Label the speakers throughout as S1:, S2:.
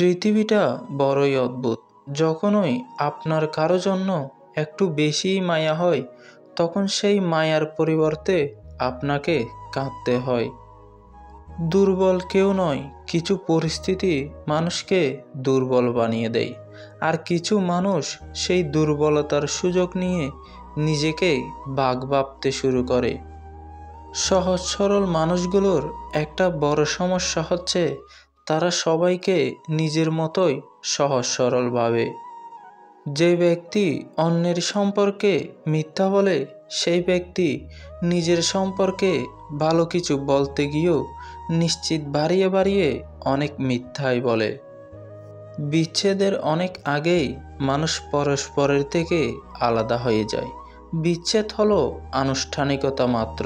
S1: পৃথিবীটা বড়ই অদ্ভুত। যখনই আপনার কারো জন্য একটু বেশিই মায়া হয়, তখন সেই মায়ার পরিবর্তে আপনাকে কাঁদতে হয়। দুর্বল কেউ নয়, কিছু পরিস্থিতি মানুষকে দুর্বল বানিয়ে দেয়, আর কিছু মানুষ সেই দুর্বলতার সুযোগ নিয়ে নিজেকে বাঘ ভাবতে শুরু করে। সহজ সরল মানুষগুলোর একটা বড় সমস্যা হচ্ছে তারা সবাইকে নিজের মতোই সহজ সরল ভাবে। যে ব্যক্তি অন্যের সম্পর্কে মিথ্যা বলে, সেই ব্যক্তি নিজের সম্পর্কে ভালো কিছু বলতে গিয়েও নিশ্চিত বাড়িয়ে বাড়িয়ে অনেক মিথ্যাই বলে। বিচ্ছেদের অনেক আগেই মানুষ পরস্পরের থেকে আলাদা হয়ে যায়। বিচ্ছেদ হলো আনুষ্ঠানিকতা মাত্র।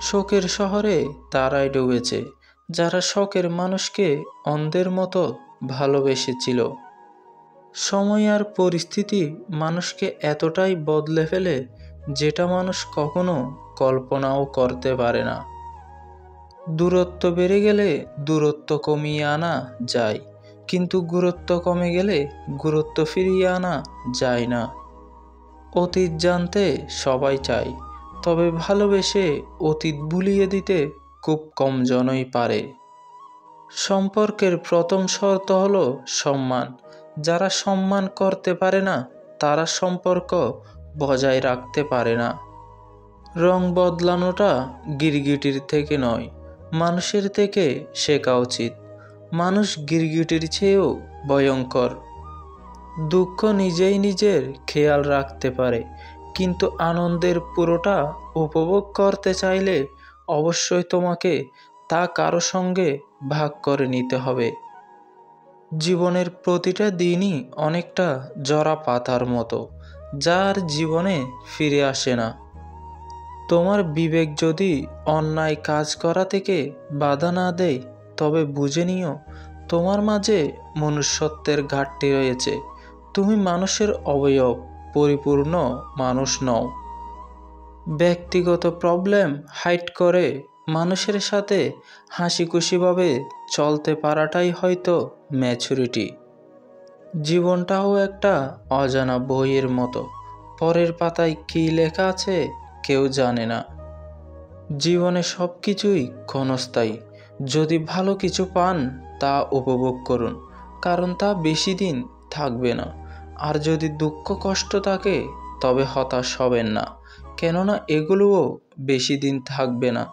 S1: শোকের শহরে তারাই ডুবেছে যারা শখের মানুষকে অন্ধের মতো ভালোবেসেছিল। সময় আর পরিস্থিতি মানুষকে এতটাই বদলে ফেলে যেটা মানুষ কখনো কল্পনাও করতে পারে না। দূরত্ব বেড়ে গেলে দূরত্ব কমিয়ে আনা যায়, কিন্তু গুরুত্ব কমে গেলে গুরুত্ব ফিরিয়ে আনা যায় না। অতীত জানতে সবাই চায়, তবে ভালোবেসে অতীত ভুলিয়ে দিতে খুব কম জনই পারে। সম্পর্কের প্রথম শর্ত হলো সম্মান। যারা সম্মান করতে পারে না তারা সম্পর্ক বজায় রাখতে পারে না। রং বদলানোটা গিরগিটির থেকে নয়, মানুষের থেকে শেখা উচিত। মানুষ গিরগিটির চেয়েও ভয়ঙ্কর। দুঃখ নিজেই নিজের খেয়াল রাখতে পারে, কিন্তু আনন্দের পুরোটা উপভোগ করতে চাইলে অবশ্যই তোমাকে তা কারো সঙ্গে ভাগ করে নিতে হবে। জীবনের প্রতিটা দিনই অনেকটা জরা পাতার মতো, যার জীবনে ফিরে আসে না। তোমার বিবেক যদি অন্যায় কাজ করা থেকে বাধা না দেয়, তবে বুঝে নিও তোমার মাঝে মনুষ্যত্বের ঘাটতি রয়েছে। তুমি মানুষের অবয়ব, পরিপূর্ণ মানুষ নও। ব্যক্তিগত প্রবলেম হাইড করে মানুষের সাথে হাসি খুশিভাবে চলতে পারাটাই হয়তো ম্যাচুরিটি। জীবনটাও একটা অজানা বইয়ের মতো, পরের পাতায় কী লেখা আছে কেউ জানে না। জীবনে সব কিছুই ক্ষণস্থায়ী। যদি ভালো কিছু পান তা উপভোগ করুন, কারণ তা বেশি দিন থাকবে না। আর যদি দুঃখ কষ্ট থাকে তবে হতাশ হবেন না, কেননা এগুলোও বেশি দিন থাকবে না।